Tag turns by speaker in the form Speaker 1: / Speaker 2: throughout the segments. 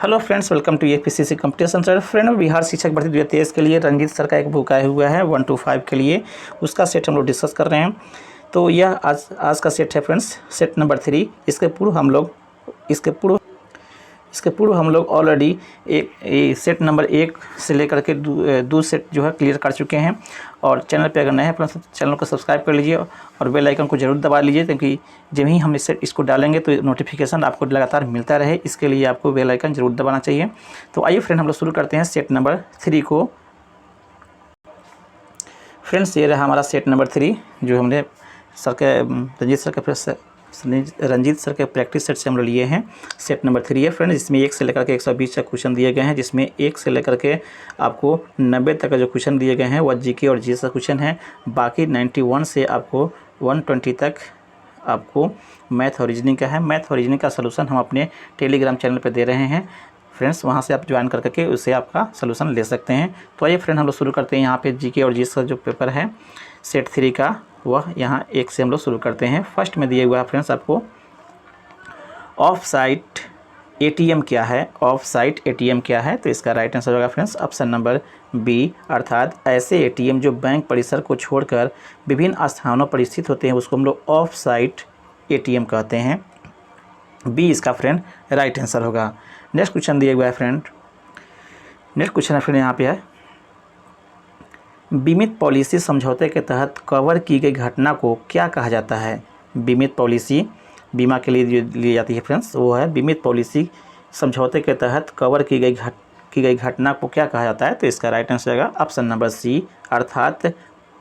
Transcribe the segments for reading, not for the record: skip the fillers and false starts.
Speaker 1: Hello friends, welcome to APCC competition centre. Friend, Bihar शिक्षक भर्ती 2023 के लिए रंजीत सर का एक बुक आया हुआ है 1 to 5 के लिए, उसका सेट हम लोग डिस्कस कर रहे हैं। तो यह आज का सेट है फ्रेंड्स, सेट नंबर 3। इसके पूर्व हम लोग ऑलरेडी एक सेट नंबर 1 से लेकर के दो सेट जो है क्लियर कर चुके हैं। और चैनल पे अगर नए हैं फ्रेंड्स, चैनल को सब्सक्राइब कर लीजिए और बेल आइकन को जरूर दबा लीजिए, क्योंकि जब ही हम इसको डालेंगे तो नोटिफिकेशन आपको लगातार मिलता रहे। इसके लिए आपको बेल आइकन जरूर दबाना चाहिए। तो आइए फ्रेंड, हम लोग शुरू करते हैं सेट नंबर 3 को। फ्रेंड्स, ये रहा हमारा सेट नंबर 3 जो हमने रंजीत सर के प्रैक्टिस सेट से हम लोग लिए हैं। सेट नंबर 3 है फ्रेंड्स, जिसमें 1 से लेकर के 120 तक क्वेश्चन दिए गए हैं, जिसमें 1 से लेकर के आपको 90 तक का जो क्वेश्चन दिए गए हैं वह जीके और जीएस का क्वेश्चन है। बाकी 91 से आपको 120 तक आपको मैथ और रीजनिंग का है। मैथ और रीजनिंग का सलूशन हम अपने टेलीग्राम चैनल पर दे रहे हैं फ्रेंड्स, वहाँ से आप ज्वाइन करके उससे आपका सलूशन ले सकते हैं। तो आइए फ्रेंड, हम लोग शुरू करते हैं। यहाँ पे जीके और जीएस का जो पेपर है सेट 3 का, वह यहाँ 1 से हम लोग शुरू करते हैं। फर्स्ट में दिए हुआ है फ्रेंड्स आपको, ऑफ साइट एटीएम क्या है। ऑफ साइट एटीएम क्या है, तो इसका राइट आंसर होगा फ्रेंड्स ऑप्शन नंबर बी, अर्थात ऐसे एटीएम जो बैंक परिसर को छोड़कर विभिन्न स्थानों पर स्थित होते हैं उसको हम लोग ऑफ साइट एटीएम कहते हैं। बी इसका फ्रेंड राइट आंसर होगा। नेक्स्ट क्वेश्चन दिया हुआ है फ्रेंड, नेक्स्ट क्वेश्चन है फ्रेंड यहाँ पे है, बीमित पॉलिसी समझौते के तहत कवर की गई घटना को क्या कहा जाता है। बीमित पॉलिसी बीमा के लिए ली जाती है फ्रेंड्स, वो है बीमित पॉलिसी समझौते के तहत कवर की गई घटना को क्या कहा जाता है। तो इसका राइट आंसर होगा ऑप्शन नंबर सी, अर्थात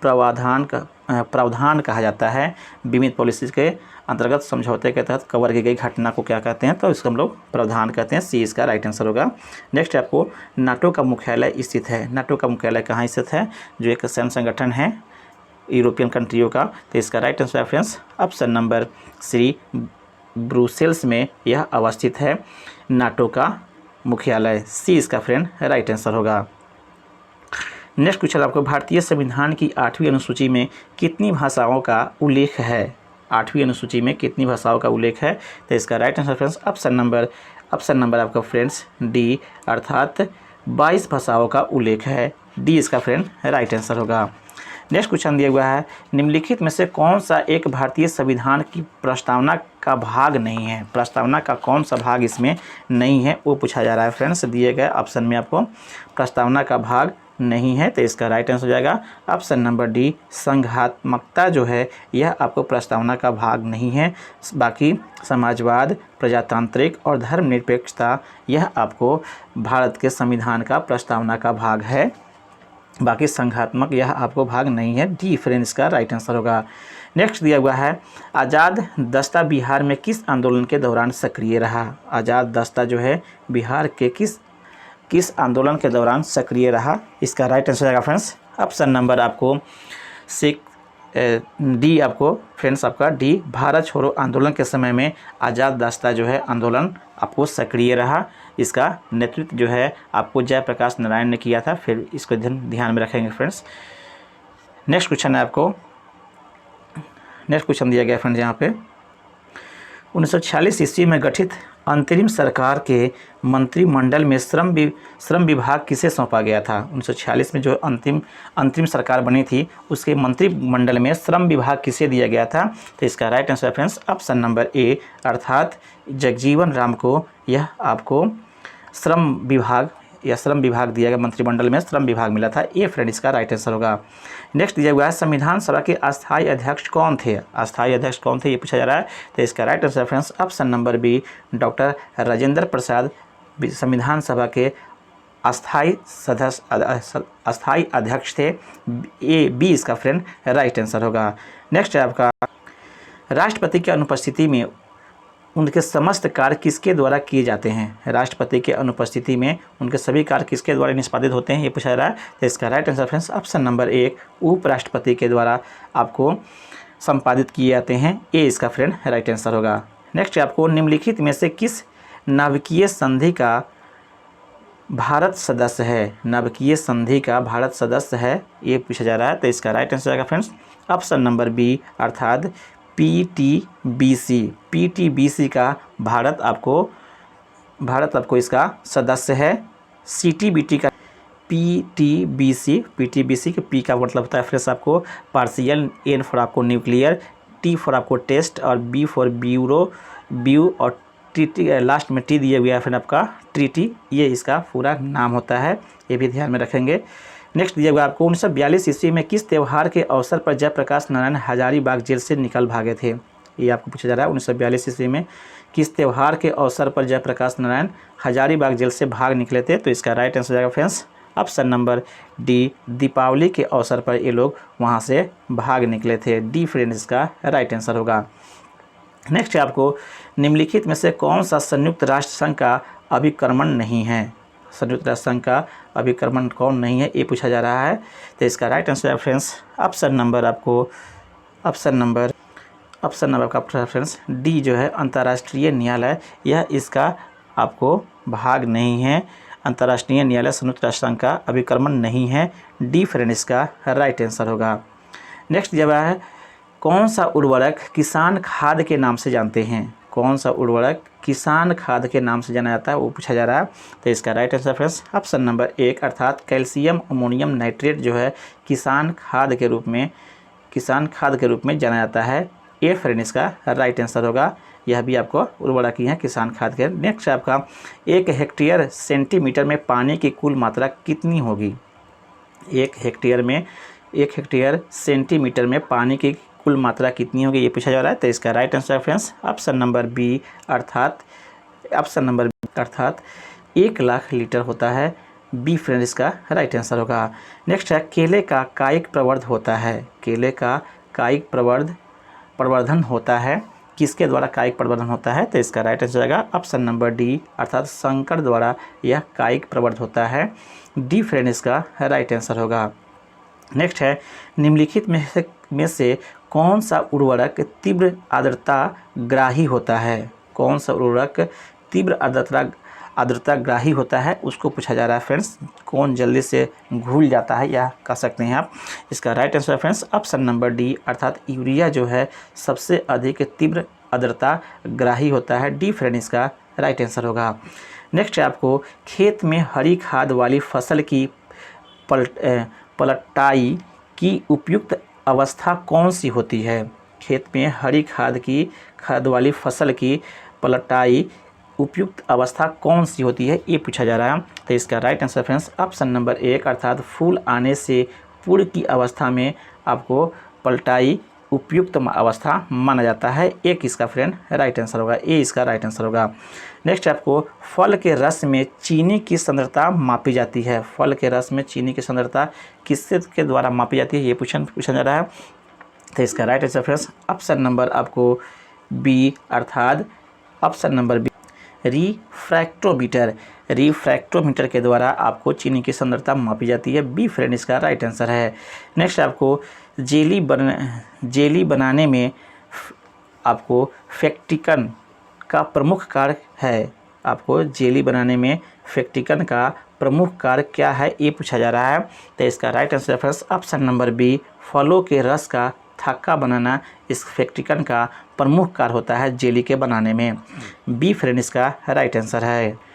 Speaker 1: प्रावधान कहा जाता है। बीमित पॉलिसी के अंतर्गत समझौते के तहत कवर की गई घटना को क्या कहते हैं, तो इसको हम लोग प्रावधान कहते हैं। सी इसका राइट आंसर होगा। नेक्स्ट आपको, नाटो का मुख्यालय स्थित है। नाटो का मुख्यालय कहाँ स्थित है, जो एक सैन्य संगठन है यूरोपियन कंट्रियों का। तो इसका राइट आंसर है friends option number C, Brussels में यह अवस्थित है नाटो का मुख्यालय। सी इसका फ्रेंड राइट आंसर होगा। नेक्स्ट क्वेश्चन आपको, भारतीय संविधान की 8वीं अनुसूची में कितनी भाषाओं का उल्लेख है। 8वीं अनुसूची में कितनी भाषाओं का उल्लेख है, तो इसका right answer friends option number आपका फ्रेंड्स डी, अर्थात 22 भाषाओं का उल्लेख है। डी इसका फ्रेंड राइट आंसर होगा। नेक्स्ट क्वेश्चन दिया हुआ है, निम्नलिखित में से कौन सा एक भारतीय संविधान की प्रस्तावना का भाग नहीं है। प्रस्तावना का कौन सा भाग इसमें नहीं है, वो पूछा जा रहा है फ्रेंड्स। दिए गए ऑप्शन में आपको प्रस्तावना का भाग नहीं है, तो इसका राइट आंसर हो जाएगा ऑप्शन नंबर डी, संघात्मकता जो है यह आपको प्रस्तावना का भाग नहीं है। बाकी समाजवाद, प्रजातांत्रिक और धर्मनिरपेक्षता यह आपको भारत के संविधान का प्रस्तावना का भाग है। बाकी संघात्मक यह आपको भाग नहीं है। डी फ्रेंड इसका राइट आंसर होगा। नेक्स्ट दिया हुआ है, आज़ाद दस्ता बिहार में किस आंदोलन के दौरान सक्रिय रहा। आज़ाद दस्ता जो है बिहार के किस आंदोलन के दौरान सक्रिय रहा। इसका राइट आंसर आएगा फ्रेंड्स ऑप्शन नंबर आपको डी, आपको फ्रेंड्स आपका डी, भारत छोड़ो आंदोलन के समय में आज़ाद दस्ता जो है आंदोलन आपको सक्रिय रहा। इसका नेतृत्व जो है आपको जयप्रकाश नारायण ने किया था। फिर इसको ध्यान में रखेंगे फ्रेंड्स। नेक्स्ट क्वेश्चन है आपको, नेक्स्ट क्वेश्चन दिया गया फ्रेंड्स यहाँ पे, 1946 ईस्वी में गठित अंतरिम सरकार के मंत्रिमंडल में श्रम विभाग किसे सौंपा गया था। 1946 में जो अंतरिम सरकार बनी थी उसके मंत्रिमंडल में श्रम विभाग किसे दिया गया था। तो इसका राइट आंसर है फ्रेंड्स ऑप्शन नंबर ए, अर्थात जगजीवन राम को यह आपको श्रम विभाग दिया गया। मंत्रिमंडल में श्रम विभाग मिला था। ए फ्रेंड इसका राइट आंसर होगा। नेक्स्ट दिया हुआ है, संविधान सभा के अस्थायी अध्यक्ष कौन थे। अस्थायी अध्यक्ष कौन थे ये पूछा जा रहा है। तो इसका right answer friends option number B, doctor Rajendra Prasad संविधान सभा के अस्थायी अध्यक्ष थे। बी इसका फ्रेंड राइट आंसर होगा। नेक्स्ट है आपका, राष्ट्रपति की अनुपस्थिति में उनके समस्त कार्य किसके द्वारा किए जाते हैं। राष्ट्रपति के अनुपस्थिति में उनके सभी कार्य किसके द्वारा निष्पादित होते हैं ये पूछा जा रहा है। तो इसका right answer friends option number 1, उपराष्ट्रपति के द्वारा आपको संपादित किए जाते हैं। ए इसका फ्रेंड राइट आंसर होगा। नेक्स्ट आपको, निम्नलिखित में से किस नाभिकीय संधि का भारत सदस्य है। नाभिकीय संधि का भारत सदस्य है ये पूछा जा रहा है। तो इसका राइट आंसर आएगा फ्रेंड्स ऑप्शन नंबर बी, अर्थात पीटीबीसी का भारत आपको भारत आपको इसका सदस्य है। CTBT का पीटीबीसी के पी का मतलब होता है फ्रेंड्स आपको पार्शियल, एन फॉर आपको न्यूक्लियर, टी फॉर आपको टेस्ट और बी फॉर ब्यू और टी लास्ट में टी दिया गया है फिर आपका ट्रीटी, ये इसका पूरा नाम होता है, ये भी ध्यान में रखेंगे। नेक्स्ट दिया हुआ आपको 1942 ईस्वी में किस त्यौहार के अवसर पर जयप्रकाश नारायण हजारीबाग जेल से निकल भागे थे। ये आपको पूछा जा रहा है 1942 ईस्वी में किस त्यौहार के अवसर पर जयप्रकाश नारायण हजारीबाग जेल से भाग निकले थे। तो इसका राइट आंसर हो जाएगा friends option number D, Deepavali के अवसर पर ये लोग वहाँ से भाग निकले थे। डी फ्रेंड्स इसका राइट आंसर होगा। नेक्स्ट है आपको निम्नलिखित में से कौन सा संयुक्त राष्ट्र संघ का अभिकर्मण नहीं है। संयुक्त राष्ट्र संघ का अभिकर्मण कौन नहीं है, ये पूछा जा रहा है। तो इसका राइट आंसर है फ्रेंड्स ऑप्शन नंबर आपका फ्रेंड्स डी जो है अंतर्राष्ट्रीय न्यायालय, यह इसका आपको भाग नहीं है। अंतर्राष्ट्रीय न्यायालय संयुक्त राष्ट्र संघ का अभिकर्मण नहीं है। डी फ्रेंड्स इसका राइट आंसर होगा। नेक्स्ट जब है कौन सा उर्वरक किसान खाद के नाम से जानते हैं। कौन सा उर्वरक किसान खाद के नाम से जाना जाता है, वो पूछा जा रहा है। तो इसका right answer friends option number 1 अर्थात कैल्शियम अमोनियम नाइट्रेट जो है किसान खाद के रूप में जाना जाता है। ए फ्रेंड्स इसका राइट आंसर होगा। यह भी आपको उर्वरक ही है किसान खाद के। नेक्स्ट आपका 1 हेक्टेयर सेंटीमीटर में पानी की कुल मात्रा कितनी होगी। 1 हेक्टेयर सेंटीमीटर में पानी की कुल मात्रा कितनी होगी, ये पूछा जा रहा है। तो इसका right answer friends option number B अर्थात 1 लाख लीटर होता है। बी फ्रेंड्स इसका राइट आंसर होगा। नेक्स्ट है केले का कायिक प्रवर्धन होता है। केले का कायिक प्रवर्धन होता है, किसके द्वारा कायिक प्रवर्धन होता है। तो इसका राइट आंसर जाएगा ऑप्शन नंबर डी अर्थात संकर द्वारा यह कायिक प्रवर्धन होता है। डी फ्रेंड इसका राइट आंसर होगा। नेक्स्ट है निम्नलिखित में से कौन सा उर्वरक तीव्र आर्द्रता ग्राही होता है। कौन सा उर्वरक तीव्र आर्द्रता ग्राही होता है, उसको पूछा जा रहा है फ्रेंड्स। कौन जल्दी से घुल जाता है, यह कह सकते हैं आप। इसका right answer friends option number D अर्थात यूरिया जो है सबसे अधिक तीव्र आर्द्रता ग्राही होता है। डी फ्रेंड इसका राइट आंसर होगा। नेक्स्ट है आपको खेत में हरी खाद वाली फसल की पलटाई की उपयुक्त अवस्था कौन सी होती है। खेत में हरी खाद वाली फसल की पलटाई उपयुक्त अवस्था कौन सी होती है, ये पूछा जा रहा है। तो इसका right answer friends option number 1 अर्थात फूल आने से पूर्व की अवस्था में आपको पलटाई उपयुक्त अवस्था माना जाता है। एक इसका फ्रेंड राइट आंसर होगा। ए इसका राइट आंसर होगा। नेक्स्ट आपको फल के रस में चीनी की सांद्रता मापी जाती है। फल के रस में चीनी की सांद्रता किसके के द्वारा मापी जाती है, ये पूछा जा रहा है। तो इसका right answer friends option number आपको बी अर्थात ऑप्शन नंबर बी रिफ्रैक्टोमीटर के द्वारा आपको चीनी की सांद्रता मापी जाती है। बी फ्रेंड इसका राइट आंसर है। नेक्स्ट आपको जेली बनाने में आपको फैक्टिकन का प्रमुख कार्य है। आपको जेली बनाने में फैक्टिकन का प्रमुख कार्य क्या है, ये पूछा जा रहा है। तो इसका right answer friends option number B फलों के रस का थक्का बनाना इस फैक्टिकन का प्रमुख कार्य होता है जेली के बनाने में। बी फ्रेंड इसका राइट आंसर है।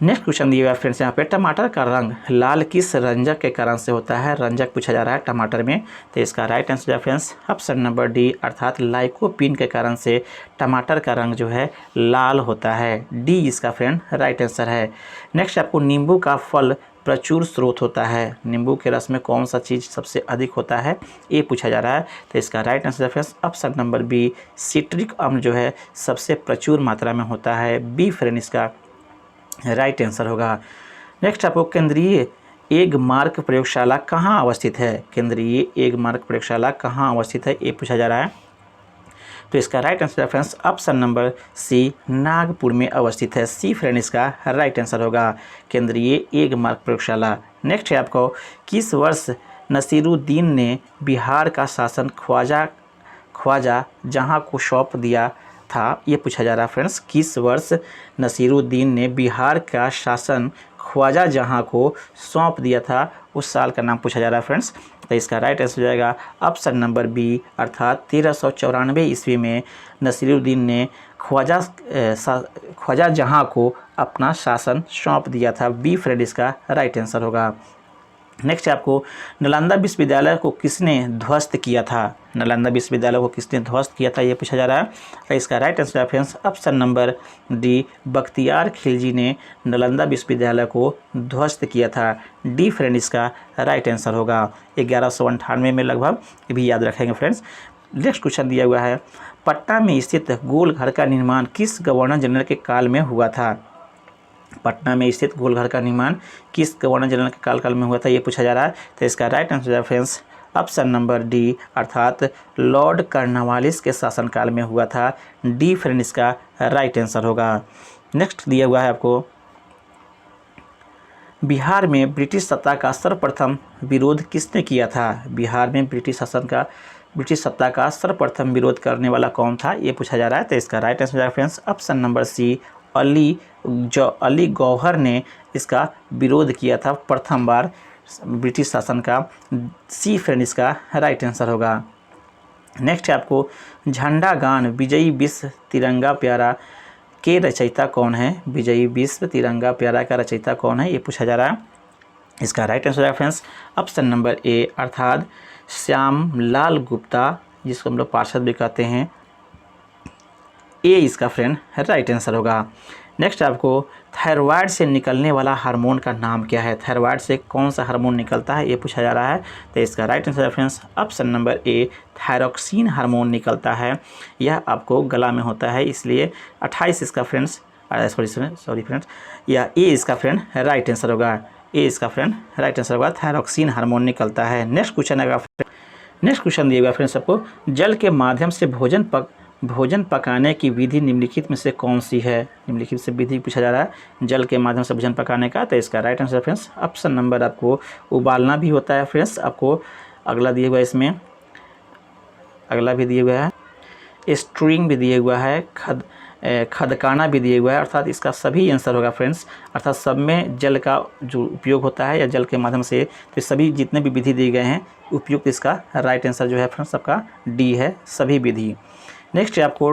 Speaker 1: नेक्स्ट क्वेश्चन दिया हुआ फ्रेंड्स यहाँ पे टमाटर का रंग लाल किस रंजक के कारण से होता है। रंजक पूछा जा रहा है टमाटर में। तो इसका राइट आंसर है फ्रेंड्स ऑप्शन नंबर डी अर्थात लाइकोपीन के कारण से टमाटर का रंग जो है लाल होता है। डी इसका फ्रेंड राइट आंसर है। नेक्स्ट आपको नींबू का फल प्रचुर स्रोत होता है। नींबू के रस में कौन सा चीज़ सबसे अधिक होता है, ये पूछा जा रहा है। तो इसका राइट आंसर है friends option number B citric अम्ल जो है सबसे प्रचुर मात्रा में होता है। बी फ्रेंड इसका राइट आंसर होगा। नेक्स्ट आपको केंद्रीय एग मार्क प्रयोगशाला कहाँ अवस्थित है। केंद्रीय एग मार्क प्रयोगशाला कहाँ अवस्थित है, ये पूछा जा रहा है। तो इसका right answer friends option number C Nagpur में अवस्थित है। सी फ्रेंड इसका राइट आंसर होगा केंद्रीय एग मार्क प्रयोगशाला। नेक्स्ट है आपको किस वर्ष नसीरुद्दीन ने बिहार का शासन ख्वाजा जहाँ को सौंप दिया था, ये पूछा जा रहा है फ्रेंड्स। किस वर्ष नसीरुद्दीन ने बिहार का शासन ख्वाजा जहाँ को सौंप दिया था, उस साल का नाम पूछा जा रहा है फ्रेंड्स। तो इसका राइट आंसर हो जाएगा ऑप्शन नंबर बी अर्थात 1394 ईस्वी में नसीरुद्दीन ने ख्वाजा जहाँ को अपना शासन सौंप दिया था। बी फ्रेंड इसका राइट आंसर होगा। नेक्स्ट है आपको नालंदा विश्वविद्यालय को किसने ध्वस्त किया था। नालंदा विश्वविद्यालय को किसने ध्वस्त किया था ये पूछा जा रहा है। तो इसका राइट आंसर है friends option number D, Bakhtiyar Khilji ने नालंदा विश्वविद्यालय को ध्वस्त किया था। डी फ्रेंड इसका राइट आंसर होगा। 1198 में लगभग, ये भी याद रखेंगे फ्रेंड्स। नेक्स्ट क्वेश्चन दिया हुआ है, पटना में स्थित गोलघर का निर्माण किस गवर्नर जनरल के काल में हुआ था। पटना में स्थित गोलघर का निर्माण किस गवर्नर जनरल के काल में हुआ था ये पूछा जा रहा है। तो इसका राइट आंसर है फ्रेंड्स ऑप्शन नंबर डी, अर्थात लॉर्ड कॉर्नवालिस के शासनकाल में हुआ था। डी फ्रेंड इसका राइट आंसर होगा। नेक्स्ट दिया हुआ है आपको, बिहार में ब्रिटिश सत्ता का सर्वप्रथम विरोध किसने किया था। बिहार में ब्रिटिश सत्ता का सर्वप्रथम विरोध करने वाला कौन था ये पूछा जा रहा है। तो इसका राइट आंसर है friends option number C, Ali Gauhar ने इसका विरोध किया था प्रथम बार ब्रिटिश शासन का। सी फ्रेंड इसका राइट आंसर होगा। नेक्स्ट है आपको, झंडा गान विजयी विश्व तिरंगा प्यारा के रचयिता कौन है। विजयी विश्व तिरंगा प्यारा का रचयिता कौन है ये पूछा जा रहा है। इसका राइट आंसर है फ्रेंड्स ऑप्शन नंबर ए, अर्थात श्याम लाल गुप्ता, जिसको हम लोग पार्षद भी कहते हैं। ए इसका फ्रेंड राइट आंसर होगा। नेक्स्ट आपको, थायराइड से निकलने वाला हार्मोन का नाम क्या है। थायराइड से कौन सा हार्मोन निकलता है ये पूछा जा रहा है। तो इसका राइट आंसर है फ्रेंड्स ऑप्शन नंबर ए, थायरॉक्सिन हार्मोन निकलता है। यह आपको गला में होता है, इसलिए 28 इसका फ्रेंड्स सॉरी फ्रेंड्स, या ए इसका फ्रेंड राइट आंसर होगा। ए इसका फ्रेंड राइट आंसर होगा, थायरॉक्सिन हार्मोन निकलता है। नेक्स्ट क्वेश्चन दिएगा फ्रेंड्स आपको, जल के माध्यम से भोजन पकाने की विधि निम्नलिखित में से कौन सी है। निम्नलिखित से विधि पूछा जा रहा है जल के माध्यम से भोजन पकाने का। तो इसका right answer friends option number आपको उबालना भी होता है फ्रेंड्स। आपको अगला दिया हुआ है, इसमें अगला भी दिया हुआ है, स्ट्रिंग भी दिया हुआ है, खदकाना भी दिया हुआ है, अर्थात इसका सभी आंसर होगा फ्रेंड्स। अर्थात सब में जल का जो उपयोग होता है या जल के माध्यम से, तो सभी जितने भी विधि दिए गए हैं उपयुक्त, इसका राइट आंसर जो है फ्रेंड्स सबका डी है, सभी विधि। नेक्स्ट है आपको,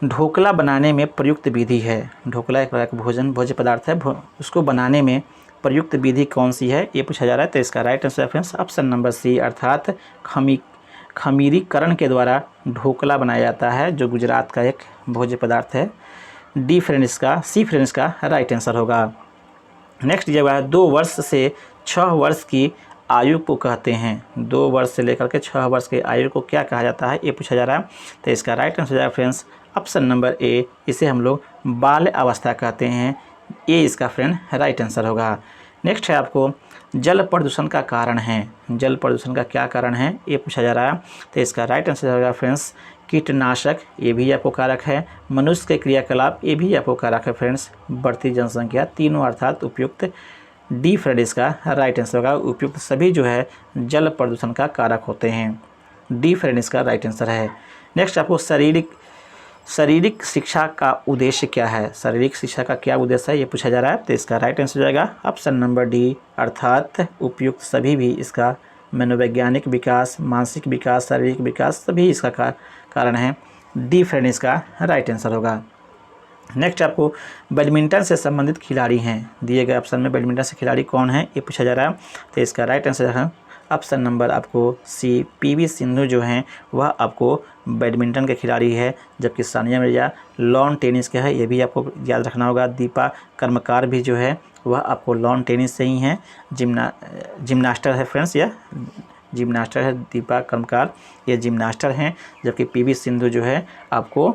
Speaker 1: ढोकला बनाने में प्रयुक्त विधि है। ढोकला एक प्रकार का भोज्य पदार्थ है, उसको बनाने में प्रयुक्त विधि कौन सी है ये पूछा जा रहा है। तो इसका राइट आंसर है फ्रेंड्स ऑप्शन नंबर सी, अर्थात खमीरीकरण के द्वारा ढोकला बनाया जाता है, जो गुजरात का एक भोज्य पदार्थ है। डी फ्रेंड इसका, सी फ्रेंड इसका राइट आंसर होगा। नेक्स्ट दिया हुआ है, 2 वर्ष से 6 वर्ष की आयु को कहते हैं। 2 वर्ष से लेकर के 6 वर्ष की आयु को क्या कहा जाता है ये पूछा जा रहा है। तो इसका राइट आंसर है फ्रेंड्स ऑप्शन नंबर ए, इसे हम लोग बाल अवस्था कहते हैं। ए इसका फ्रेंड राइट आंसर होगा। नेक्स्ट है आपको, जल प्रदूषण का कारण है। जल प्रदूषण का क्या कारण है ये पूछा जा रहा है। तो इसका राइट आंसर होगा फ्रेंड्स कीटनाशक, ये भी आपको कारक है। मनुष्य के क्रियाकलाप, ये भी आपको कारक है फ्रेंड्स। बढ़ती जनसंख्या, तीनों अर्थात उपयुक्त। डी फ्रेंड इसका राइट आंसर होगा। उपयुक्त सभी जो है जल प्रदूषण का कारक होते हैं। डी फ्रेंड इसका राइट आंसर है। नेक्स्ट आपको, शारीरिक शिक्षा का उद्देश्य क्या है। शारीरिक शिक्षा का क्या उद्देश्य है ये पूछा जा रहा है। तो इसका राइट आंसर हो जाएगा ऑप्शन नंबर डी, अर्थात उपयुक्त सभी भी इसका मनोवैज्ञानिक विकास, मानसिक विकास, शारीरिक विकास सभी इसका कारण है। डी फ्रेंड इसका राइट आंसर होगा। नेक्स्ट आपको, बैडमिंटन से संबंधित खिलाड़ी हैं। दिए गए ऑप्शन में बैडमिंटन से खिलाड़ी कौन है ये पूछा जा रहा है। तो इसका राइट आंसर है ऑप्शन नंबर आपको सी, पीवी सिंधु जो हैं वह आपको बैडमिंटन के खिलाड़ी है, जबकि सानिया मिर्जा लॉन टेनिस के है, ये भी आपको याद रखना होगा। दीपा कर्मकार भी जो है वह आपको लॉन टेनिस से ही हैं। जिम्नास्टर है फ्रेंड्स, यह जिम्नास्टर है दीपा कर्मकार, ये जिम्नास्टर हैं, जबकि पीवी सिंधु जो है आपको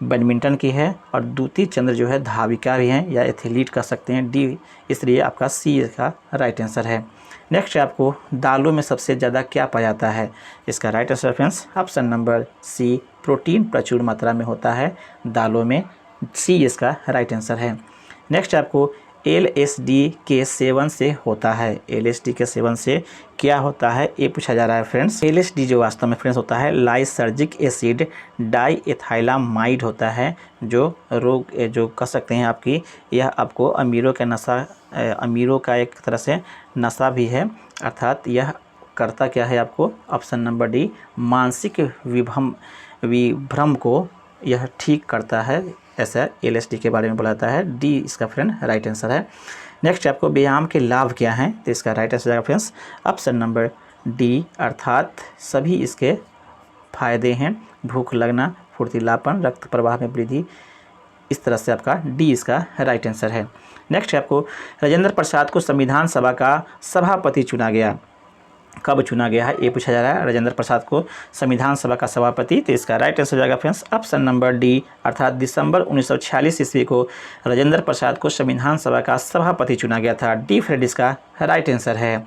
Speaker 1: बैडमिंटन की है, और दूती चंद्र जो है धाविका भी हैं या एथलीट कह सकते हैं। डी, इसलिए आपका सी का राइट आंसर है। नेक्स्ट आपको, दालों में सबसे ज़्यादा क्या पाया जाता है। इसका right answer friends option number C, protein प्रचुर मात्रा में होता है दालों में। सी इसका राइट आंसर है। नेक्स्ट आपको, LSD के सेवन से होता है। LSD के सेवन से क्या होता है ये पूछा जा रहा है फ्रेंड्स। LSD जो वास्तव में फ्रेंड्स होता है लाइसर्जिक एसिड डाइएथाइलामाइड होता है, जो रोग जो कह सकते हैं आपकी, यह आपको अमीरों का नशा, अमीरों का एक तरह से नशा भी है, अर्थात यह करता क्या है आपको, ऑप्शन नंबर डी, मानसिक विभ्रम को यह ठीक करता है, ऐसा LSD के बारे में बोला जाता है। डी इसका फ्रेंड राइट आंसर है। नेक्स्ट आपको व्यायाम के लाभ क्या हैं, तो इसका राइट आंसर जाएगा फ्रेंड्स ऑप्शन नंबर डी, अर्थात सभी इसके फायदे हैं। भूख लगना, फुर्तीलापन, रक्त प्रवाह में वृद्धि, इस तरह से आपका डी इसका राइट आंसर है। नेक्स्ट आपको राजेंद्र प्रसाद को संविधान सभा का सभापति चुना गया, कब चुना गया है, ये पूछा जा रहा है। राजेंद्र प्रसाद को संविधान सभा का सभापति, तो इसका राइट आंसर जाएगा फ्रेंड्स ऑप्शन नंबर डी, अर्थात दिसंबर 1946 ईस्वी को राजेंद्र प्रसाद को संविधान सभा का सभापति चुना गया था। डी फ्रेंड इसका राइट आंसर है।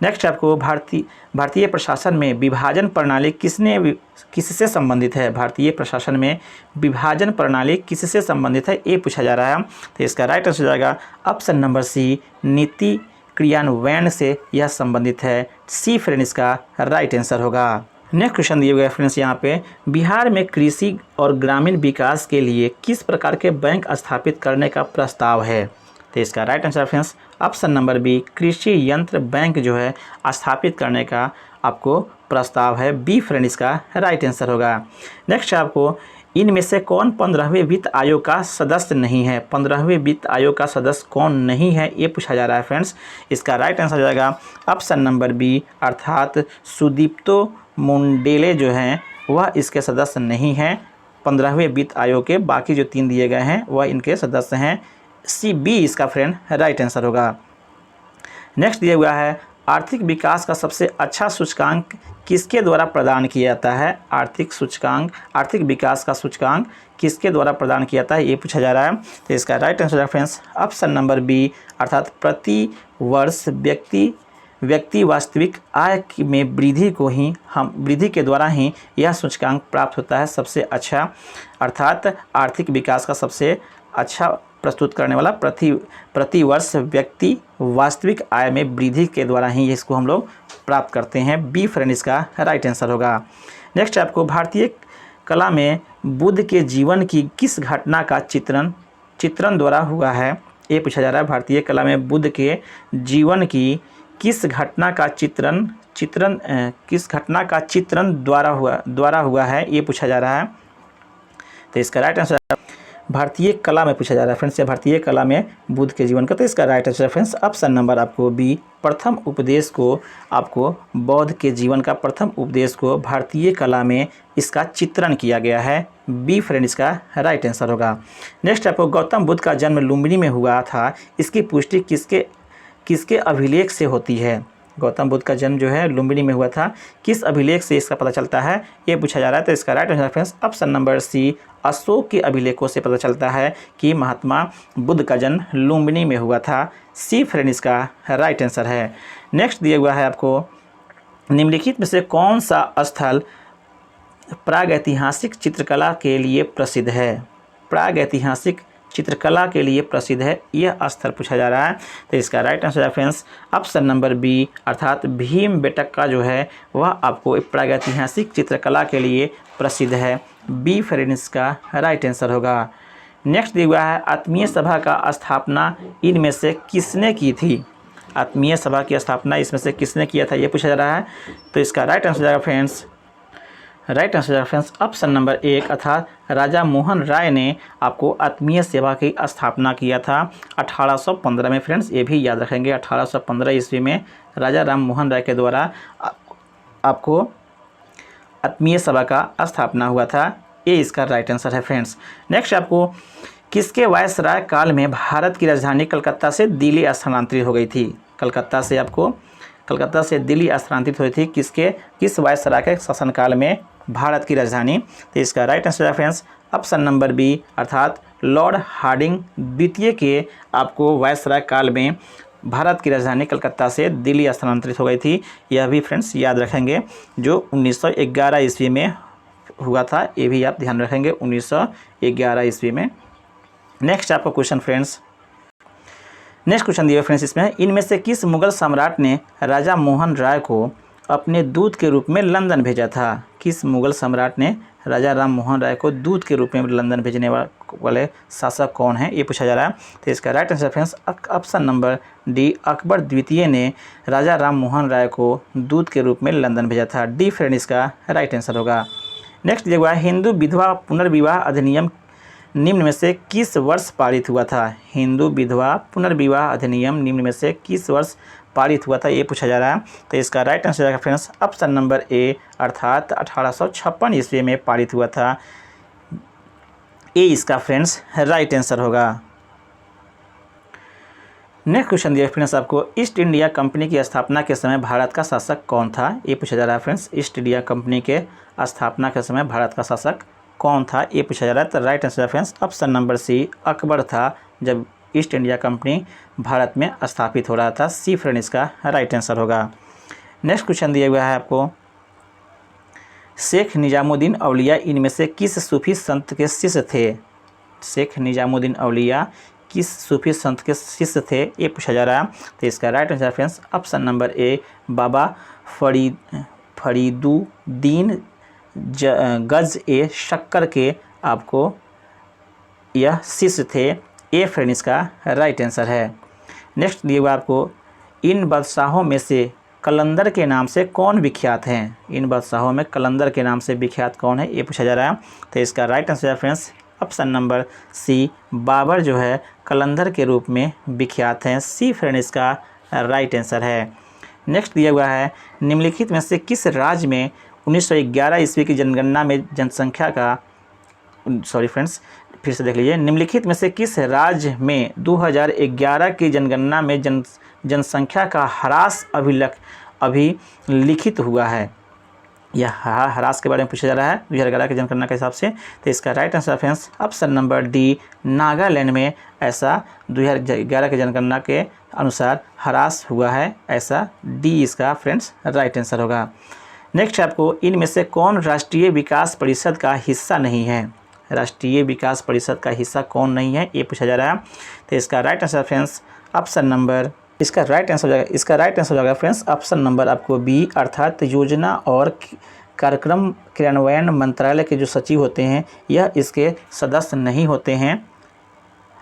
Speaker 1: नेक्स्ट आपको भारतीय प्रशासन में विभाजन प्रणाली किससे संबंधित है, भारतीय प्रशासन में विभाजन प्रणाली किससे संबंधित है, ये पूछा जा रहा है। तो इसका राइट आंसर जाएगा ऑप्शन नंबर सी, नीति क्रियान्वयन से यह संबंधित है। सी फ्रेंड इसका राइट आंसर होगा। नेक्स्ट क्वेश्चन दिए गए फ्रेंड्स यहाँ पे, बिहार में कृषि और ग्रामीण विकास के लिए किस प्रकार के बैंक स्थापित करने का प्रस्ताव है, तो इसका right answer friends option number B, कृषि यंत्र बैंक जो है स्थापित करने का आपको प्रस्ताव है। बी फ्रेंड इसका राइट आंसर होगा। नेक्स्ट आपको इनमें से कौन 15वें वित्त आयोग का सदस्य नहीं है, 15वें वित्त आयोग का सदस्य कौन नहीं है, ये पूछा जा रहा है फ्रेंड्स। इसका राइट आंसर जाएगा ऑप्शन नंबर बी, अर्थात सुदीप्तो मुंडेले जो हैं वह इसके सदस्य नहीं हैं 15वें वित्त आयोग के, बाकी जो 3 दिए गए हैं वह इनके सदस्य हैं। सी बी इसका फ्रेंड राइट आंसर होगा। नेक्स्ट दिया हुआ है, आर्थिक विकास का सबसे अच्छा सूचकांक किसके द्वारा प्रदान किया जाता है, आर्थिक विकास का सूचकांक किसके द्वारा प्रदान किया जाता है, ये पूछा जा रहा है। तो इसका राइट आंसर है फ्रेंड्स ऑप्शन नंबर बी, अर्थात प्रति वर्ष व्यक्ति वास्तविक आय में वृद्धि के द्वारा ही यह सूचकांक प्राप्त होता है सबसे अच्छा, अर्थात आर्थिक विकास का सबसे अच्छा प्रस्तुत करने वाला प्रति वर्ष व्यक्ति वास्तविक आय में वृद्धि के द्वारा ही इसको हम लोग प्राप्त करते हैं। बी फ्रेंड इसका राइट आंसर होगा। नेक्स्ट आपको भारतीय कला में बुद्ध के जीवन की किस घटना का चित्रण द्वारा हुआ है, ये पूछा जा रहा है। भारतीय कला में बुद्ध के जीवन की किस घटना का चित्रण द्वारा हुआ है, ये पूछा जा रहा है। तो इसका राइट आंसर भारतीय कला में पूछा जा रहा है फ्रेंड्स, भारतीय कला में बुद्ध के जीवन का, तो इसका right answer friends option number आपको बी, प्रथम उपदेश को आपको बौद्ध के जीवन का प्रथम उपदेश को भारतीय कला में इसका चित्रण किया गया है। बी फ्रेंड इसका राइट आंसर होगा। नेक्स्ट आपको गौतम बुद्ध का जन्म लुम्बिनी में हुआ था, इसकी पुष्टि किसके अभिलेख से होती है, गौतम बुद्ध का जन्म जो है लुम्बिनी में हुआ था, किस अभिलेख से इसका पता चलता है, ये पूछा जा रहा है। तो इसका right answer friends option number C, Ashoka के अभिलेखों से पता चलता है कि महात्मा बुद्ध का जन्म लुम्बिनी में हुआ था। सी फ्रेंड इसका राइट आंसर है। नेक्स्ट दिया हुआ है आपको, निम्नलिखित में से कौन सा स्थल प्रागैतिहासिक चित्रकला के लिए प्रसिद्ध है, प्रागैतिहासिक चित्रकला के लिए प्रसिद्ध है, यह स्थल पूछा जा रहा है। तो इसका राइट आंसर है फ्रेंड्स ऑप्शन नंबर बी, अर्थात भीमबेटका जो है वह आपको प्रागैतिहासिक चित्रकला के लिए प्रसिद्ध है। बी फ्रेंड इसका राइट आंसर होगा। नेक्स्ट दिया हुआ है, आत्मीय सभा का स्थापना इनमें से किसने की थी, आत्मीय सभा की स्थापना इसमें से किसने किया था, ये पूछा जा रहा है। तो इसका राइट आंसर जाएगा फ्रेंड्स ऑप्शन नंबर 1, अर्थात राजा मोहन राय ने आपको आत्मीय सेवा की स्थापना किया था 1815 में फ्रेंड्स, ये भी याद रखेंगे। 1815 ईस्वी में राजा राम मोहन राय के द्वारा आपको आत्मीय सभा का स्थापना हुआ था, ये इसका राइट आंसर है फ्रेंड्स। नेक्स्ट आपको किसके वायसराय काल में भारत की राजधानी कलकत्ता से दिल्ली स्थानांतरित हो गई थी, कलकत्ता से दिल्ली स्थानांतरित हुई थी किस वायसराय के शासनकाल में भारत की राजधानी। तो इसका राइट आंसर है फ्रेंड्स ऑप्शन नंबर बी, अर्थात लॉर्ड हार्डिंग द्वितीय के आपको वायसराय काल में भारत की राजधानी कलकत्ता से दिल्ली स्थानांतरित हो गई थी। यह भी फ्रेंड्स याद रखेंगे, जो 1911 ईस्वी में हुआ था, ये भी आप ध्यान रखेंगे 1911 ईस्वी में। नेक्स्ट आपका क्वेश्चन फ्रेंड्स, नेक्स्ट क्वेश्चन दिया फ्रेंड्स इसमें, इनमें से किस मुगल सम्राट ने राजा मोहन राय को अपने दूत के रूप में लंदन भेजा था, किस मुगल सम्राट ने राजा राम मोहन राय को दूत के रूप में लंदन भेजने वाले शासक कौन है, ये पूछा जा रहा है। तो इसका right answer friends option number D, Akbar द्वितीय ने राजा राम मोहन राय को दूत के रूप में लंदन भेजा था। डी फ्रेंड इसका राइट आंसर होगा। नेक्स्ट दिया हुआ है हिंदू विधवा पुनर्विवाह अधिनियम निम्न में से किस वर्ष पारित हुआ था। हिंदू विधवा पुनर्विवाह अधिनियम निम्न में से किस वर्ष पारित हुआ था, ये पूछा जा रहा है। तो इसका राइट आंसर जाएगा फ्रेंड्स ऑप्शन नंबर ए, अर्थात 1856 ईस्वी में पारित हुआ था। ए इसका फ्रेंड्स राइट आंसर होगा। नेक्स्ट क्वेश्चन दिया फ्रेंड्स आपको, ईस्ट इंडिया कंपनी की स्थापना के समय भारत का शासक कौन था, ये पूछा जा रहा है फ्रेंड्स। ईस्ट इंडिया कंपनी के स्थापना के समय भारत का शासक कौन था, ये पूछा जा रहा है। तो right answer friends option number C, Akbar था जब ईस्ट इंडिया कंपनी भारत में स्थापित हो रहा था। सी फ्रेंड इसका राइट आंसर होगा। नेक्स्ट क्वेश्चन दिया हुआ है आपको, शेख निजामुद्दीन औलिया इनमें से किस सूफी संत के शिष्य थे। शेख निजामुद्दीन औलिया किस सूफी संत के शिष्य थे, ये पूछा जा रहा है। तो इसका right answer friends option number A, Baba Fariduddin Ganj e Shakar के आपको यह शिष्य थे। ए फ्रेंड इसका राइट आंसर है। नेक्स्ट दिया हुआ आपको, इन बादशाहों में से कलंदर के नाम से कौन विख्यात हैं। इन बादशाहों में कलंदर के नाम से विख्यात कौन है, ये पूछा जा रहा है। तो इसका राइट आंसर है friends option number C, Babur जो है कलंदर के रूप में विख्यात हैं। सी फ्रेंड इसका राइट आंसर है। नेक्स्ट दिया हुआ है, निम्नलिखित में से किस राज्य में 1911 ईस्वी की जनगणना में जनसंख्या का फ्रेंड्स फिर से देख लीजिए, निम्नलिखित में से किस राज्य में 2011 की जनगणना में जनसंख्या का ह्रास अभिलिखित हुआ है। यह ह्रास के बारे में पूछा जा रहा है 2011 की जनगणना के हिसाब से। तो इसका right answer friends option number D, Nagaland में ऐसा 2011 की जनगणना के अनुसार ह्रास हुआ है, ऐसा डी इसका फ्रेंड्स राइट आंसर होगा। नेक्स्ट आपको, इनमें से कौन राष्ट्रीय विकास परिषद का हिस्सा नहीं है। राष्ट्रीय विकास परिषद का हिस्सा कौन नहीं है, ये पूछा जा रहा है। तो इसका right answer friends option number, इसका राइट आंसर हो जाएगा फ्रेंड्स ऑप्शन नंबर आपको बी, अर्थात योजना और कार्यक्रम क्रियान्वयन मंत्रालय के जो सचिव होते हैं यह इसके सदस्य नहीं होते हैं,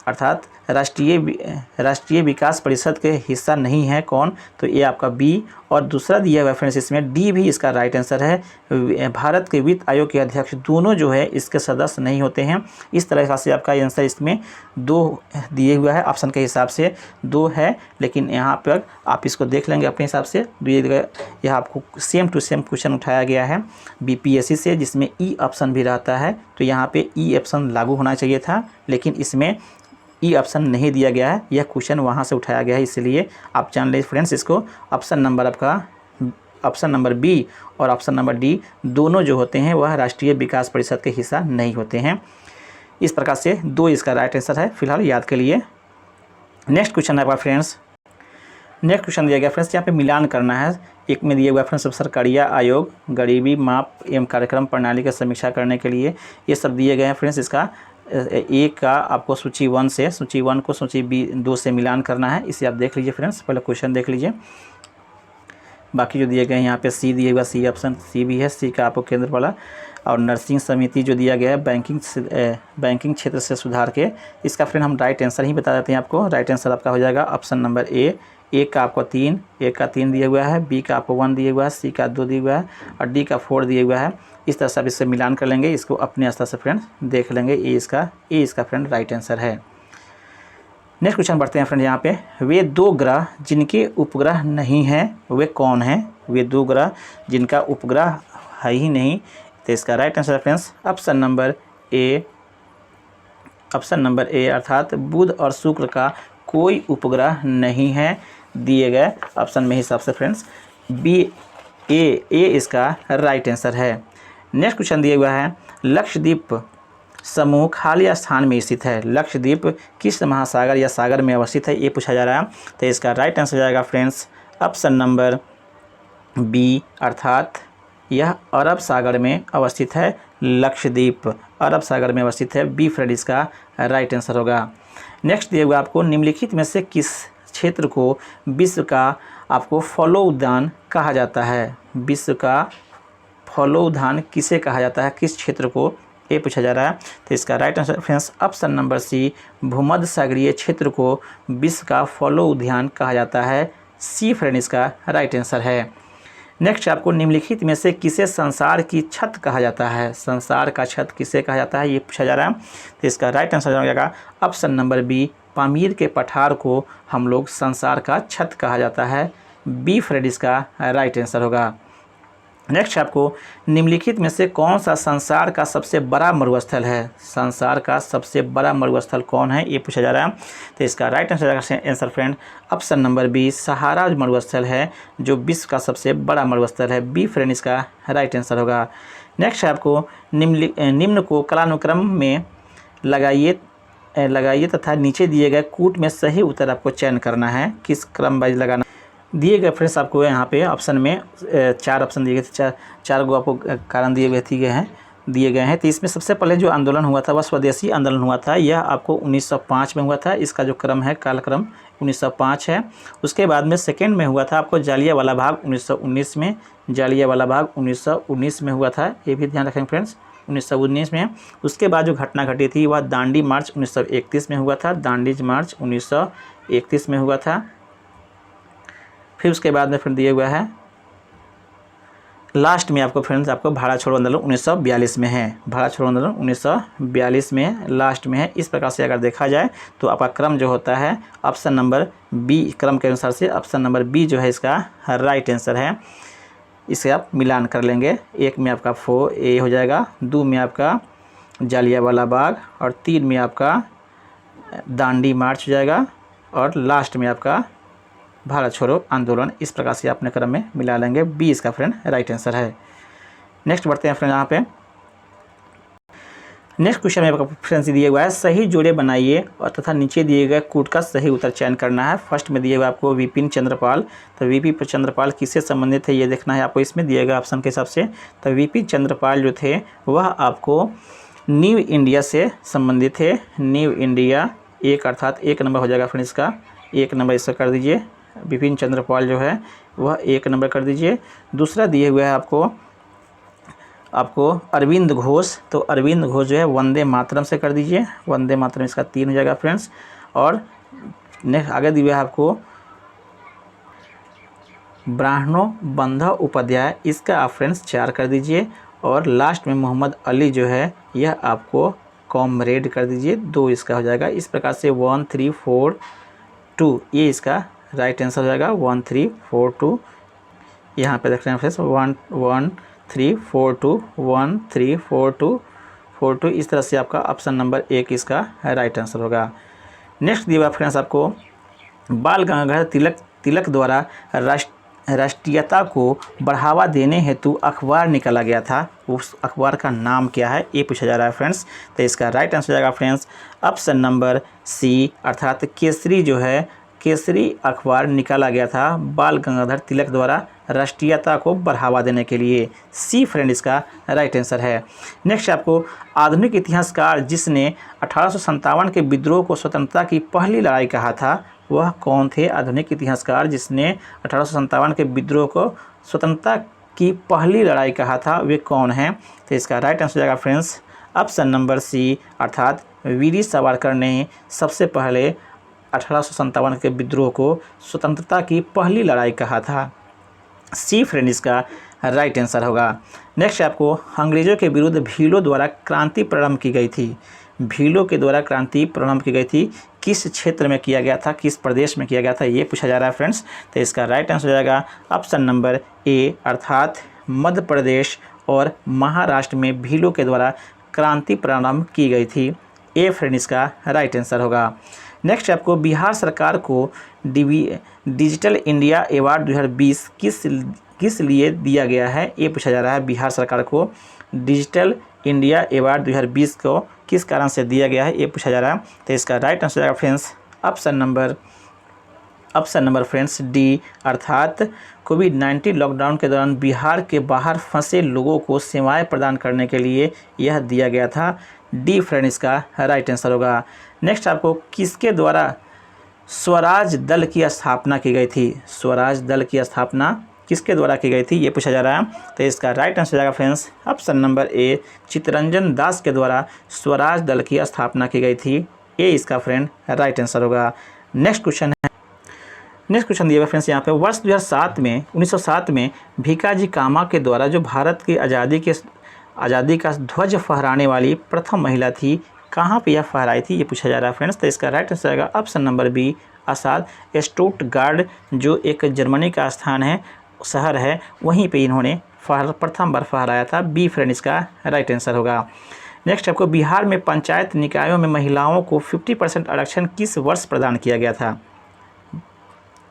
Speaker 1: अर्थात राष्ट्रीय विकास परिषद के हिस्सा नहीं है कौन, तो ये आपका बी। और दूसरा दिया हुआ फ्रेंड्स इसमें डी भी इसका राइट आंसर है। भारत के वित्त आयोग के अध्यक्ष दोनों जो है इसके सदस्य नहीं होते हैं। इस तरह से आपका आंसर इसमें 2 दिए हुआ है, ऑप्शन के हिसाब से 2 है, लेकिन यहाँ पर आप इसको देख लेंगे अपने हिसाब से। यह आपको सेम टू सेम क्वेश्चन उठाया गया है बीपीएससी से, जिसमें ई ऑप्शन भी रहता है। तो यहाँ पे ई ऑप्शन लागू होना चाहिए था, लेकिन इसमें ई ऑप्शन नहीं दिया गया है, यह क्वेश्चन वहाँ से उठाया गया है। इसलिए आप जान लीजिए फ्रेंड्स इसको, ऑप्शन नंबर आपका ऑप्शन नंबर बी और ऑप्शन नंबर डी दोनों जो होते हैं वह राष्ट्रीय विकास परिषद के हिस्सा नहीं होते हैं। इस प्रकार से 2 इसका राइट आंसर है फिलहाल याद के लिए। नेक्स्ट क्वेश्चन है आपका फ्रेंड्स, नेक्स्ट क्वेश्चन दिया गया फ्रेंड्स, यहाँ पे मिलान करना है। एक में दिया हुआ फ्रेंड्स सरकारिया आयोग गरीबी माप एवं कार्यक्रम प्रणाली की समीक्षा करने के लिए, ये सब दिए गए हैं फ्रेंड्स। इसका एक का आपको सूची 1 से, सूची 1 को सूची 2 से मिलान करना है। इसे आप देख लीजिए फ्रेंड्स, पहले क्वेश्चन देख लीजिए। बाकी जो दिए गए हैं यहाँ पे सी दिए हुआ, सी ऑप्शन सी भी है, सी का आपको केंद्र वाला। और नर्सिंग समिति जो दिया गया है बैंकिंग क्षेत्र से सुधार के, इसका फ्रेंड हम राइट आंसर ही बता देते हैं आपको। राइट आंसर आपका हो जाएगा ऑप्शन नंबर ए का आपको 3 दिया हुआ है, बी का आपको 1 दिया हुआ है, सी का 2 दिया हुआ है और डी का 4 दिया हुआ है। इस तरह से आप इससे मिलान कर लेंगे, इसको अपने स्तर से फ्रेंड्स देख लेंगे। ए इसका फ्रेंड राइट आंसर है। नेक्स्ट क्वेश्चन बढ़ते हैं फ्रेंड यहाँ पे, वे 2 ग्रह जिनके उपग्रह नहीं हैं वे कौन हैं। वे 2 ग्रह जिनका उपग्रह है ही नहीं, तो इसका राइट आंसर है फ्रेंड्स ऑप्शन नंबर ए, अर्थात बुध और शुक्र का कोई उपग्रह नहीं है दिए गए ऑप्शन में हिसाब से फ्रेंड्स। ए इसका राइट आंसर है। नेक्स्ट क्वेश्चन दिया हुआ है, लक्षद्वीप समूह खाली स्थान में स्थित है। लक्षद्वीप किस महासागर या सागर में अवस्थित है, ये पूछा जा रहा है। तो इसका राइट आंसर जाएगा फ्रेंड्स ऑप्शन नंबर बी, अर्थात यह अरब सागर में अवस्थित है। लक्षद्वीप अरब सागर में अवस्थित है, बी फ्रेंड इसका राइट आंसर होगा। नेक्स्ट दिया हुआ आपको, निम्नलिखित में से किस क्षेत्र को विश्व का आपको फलो उद्यान कहा जाता है। विश्व का फलो उद्यान किसे कहा जाता है, किस क्षेत्र को, ये पूछा जा रहा है। तो इसका right answer friends option number C, भूमध्य सागरीय क्षेत्र को विश्व का फलो उद्यान कहा जाता है। सी फ्रेंड इसका राइट आंसर है। नेक्स्ट आपको निम्नलिखित में से किसे संसार की छत कहा जाता है, संसार का छत किसे कहा जाता है ये पूछा जा रहा है। तो इसका राइट आंसर हो जाएगा ऑप्शन नंबर बी, पामीर के पठार को हम लोग संसार का छत कहा जाता है। बी फ्रेंड इसका राइट आंसर होगा। नेक्स्ट आपको निम्नलिखित में से कौन सा संसार का सबसे बड़ा मरुस्थल है, संसार का सबसे बड़ा मरुस्थल कौन है ये पूछा जा रहा है। तो इसका right answer friend option number B, Sahara मरुस्थल है जो विश्व का सबसे बड़ा मरुस्थल है। बी फ्रेंड इसका राइट आंसर होगा। नेक्स्ट आपको निम्न को कालानुक्रम में लगाइए तथा नीचे दिए गए कूट में सही उत्तर आपको चयन करना है, किस क्रम वाइज लगाना। दिए गए फ्रेंड्स आपको यहाँ पे ऑप्शन में 4 ऑप्शन दिए गए थे, चार गो आपको कारण दिए गए हैं। तो इसमें सबसे पहले जो आंदोलन हुआ था वह स्वदेशी आंदोलन हुआ था, यह आपको 1905 में हुआ था। इसका जो क्रम है कालक्रम 1905 है। उसके बाद में सेकेंड में हुआ था आपको जालियांवाला बाग 1919 में, जालियांवाला बाग 1919 में हुआ था, ये भी ध्यान रखें फ्रेंड्स 1919 में। उसके बाद जो घटना घटी थी वह दांडी मार्च 1931 में हुआ था, दांडी मार्च 1931 में हुआ था। फिर उसके बाद में फिर दिए हुआ है लास्ट में आपको फ्रेंड्स आपको भारत छोड़ो आंदोलन 1942 में है, भारत छोड़ो आंदोलन 1942 में लास्ट में है। इस प्रकार से अगर देखा जाए तो आपका क्रम जो होता है ऑप्शन नंबर बी, क्रम के अनुसार से ऑप्शन नंबर बी जो है इसका राइट आंसर है। इसे आप मिलान कर लेंगे, 1 में आपका 4A हो जाएगा, 2 में आपका जालियांवाला बाग और 3 में आपका दांडी मार्च हो जाएगा और लास्ट में आपका भारत छोड़ो आंदोलन। इस प्रकार से अपने क्रम में मिला लेंगे। बी इसका फ्रेंड राइट आंसर है। नेक्स्ट बढ़ते हैं फ्रेंड यहाँ पे। नेक्स्ट क्वेश्चन में आपका फ्रेंड्स दिए हुआ है सही जोड़े बनाइए और तथा नीचे दिए गए कूट का सही उत्तर चयन करना है। फर्स्ट में दिए हुआ आपको विपिन चंद्रपाल, तो विपिन चंद्रपाल किससे संबंधित है ये देखना है आपको, इसमें दिए गए ऑप्शन के हिसाब से। तो विपिन चंद्रपाल जो थे वह आपको न्यू इंडिया से संबंधित थे, न्यू इंडिया एक अर्थात 1 नंबर हो जाएगा फ्रेंड्स इसका, 1 नंबर इसका कर दीजिए। विपिन चंद्रपाल जो है वह 1 नंबर कर दीजिए। दूसरा दिए हुआ है आपको अरविंद घोष, तो अरविंद घोष जो है वंदे मातरम से कर दीजिए, वंदे मातरम इसका 3 हो जाएगा फ्रेंड्स। और नेक्स्ट आगे दिए हुआ है आपको ब्राह्मणो बंधा उपाध्याय, इसका आप फ्रेंड्स 4 कर दीजिए। और लास्ट में मोहम्मद अली जो है यह आपको कॉमरेड कर दीजिए, 2 इसका हो जाएगा। इस प्रकार से 1 3 4 2 ये इसका राइट आंसर हो जाएगा 1 3 4 2। यहाँ पे देख रहे हैं फ्रेंड्स 1 1 3 4 2 1 3 4 2 4 2, इस तरह से आपका ऑप्शन नंबर 1 इसका राइट आंसर होगा। नेक्स्ट दिया फ्रेंड्स आपको बाल गंगाधर तिलक द्वारा राष्ट्रीयता को बढ़ावा देने हेतु अखबार निकाला गया था, उस अखबार का नाम क्या है ये पूछा जा रहा है फ्रेंड्स। तो इसका राइट आंसर हो जाएगा फ्रेंड्स ऑप्शन नंबर सी अर्थात केसरी जो है, केसरी अखबार निकाला गया था बाल गंगाधर तिलक द्वारा राष्ट्रीयता को बढ़ावा देने के लिए। सी फ्रेंड इसका राइट आंसर है। नेक्स्ट आपको आधुनिक इतिहासकार जिसने 1857 के विद्रोह को स्वतंत्रता की पहली लड़ाई कहा था वह कौन थे। आधुनिक इतिहासकार जिसने 1857 के विद्रोह को स्वतंत्रता की पहली लड़ाई कहा था वे कौन हैं। तो इसका राइट आंसर हो जाएगा फ्रेंड्स ऑप्शन नंबर सी अर्थात वीर सावरकर ने सबसे पहले 1857 के विद्रोह को स्वतंत्रता की पहली लड़ाई कहा था। सी फ्रेंड इसका राइट आंसर होगा। नेक्स्ट आपको अंग्रेज़ों के विरुद्ध भीलों द्वारा क्रांति प्रारंभ की गई थी, भीलों के द्वारा क्रांति प्रारंभ की गई थी किस क्षेत्र में किया गया था, किस प्रदेश में किया गया था ये पूछा जा रहा है फ्रेंड्स। तो इसका राइट आंसर हो जाएगा ऑप्शन नंबर ए अर्थात मध्य प्रदेश और महाराष्ट्र में भीलों के द्वारा क्रांति प्रारंभ की गई थी। ए फ्रेंड इसका राइट आंसर होगा। नेक्स्ट आपको बिहार सरकार को डिजिटल इंडिया अवार्ड 2020 किस लिए दिया गया है ये पूछा जा रहा है। बिहार सरकार को डिजिटल इंडिया अवार्ड 2020 को किस कारण से दिया गया है ये पूछा जा रहा है। तो इसका राइट आंसर जाएगा friends option number friends D अर्थात कोविड-19 लॉकडाउन के दौरान बिहार के बाहर फंसे लोगों को सेवाएं प्रदान करने के लिए यह दिया गया था। डी फ्रेंड इसका राइट आंसर होगा। नेक्स्ट आपको किसके द्वारा स्वराज दल की स्थापना की गई थी, स्वराज दल की स्थापना किसके द्वारा की गई थी ये पूछा जा रहा है। तो इसका राइट आंसर जाएगा friends option number A Chittaranjan Das के द्वारा स्वराज दल की स्थापना की गई थी। ए इसका फ्रेंड राइट आंसर होगा। नेक्स्ट क्वेश्चन है नेक्स्ट क्वेश्चन दिया हुआ फ्रेंड्स यहाँ पे, वर्ष 1907 में भीकाजी कामा के द्वारा जो भारत की आज़ादी का ध्वज फहराने वाली प्रथम महिला थी, कहाँ पे यह फहराई थी, ये पूछा जा रहा है फ्रेंड्स। तो इसका राइट आंसर आएगा ऑप्शन नंबर बी, आसाद स्टुटगार्ट, जो एक जर्मनी का स्थान है, शहर है, वहीं पे इन्होंने प्रथम बार फहराया था। बी फ्रेंड इसका राइट आंसर होगा। नेक्स्ट आपको, बिहार में पंचायत निकायों में महिलाओं को 50% आरक्षण किस वर्ष प्रदान किया गया था?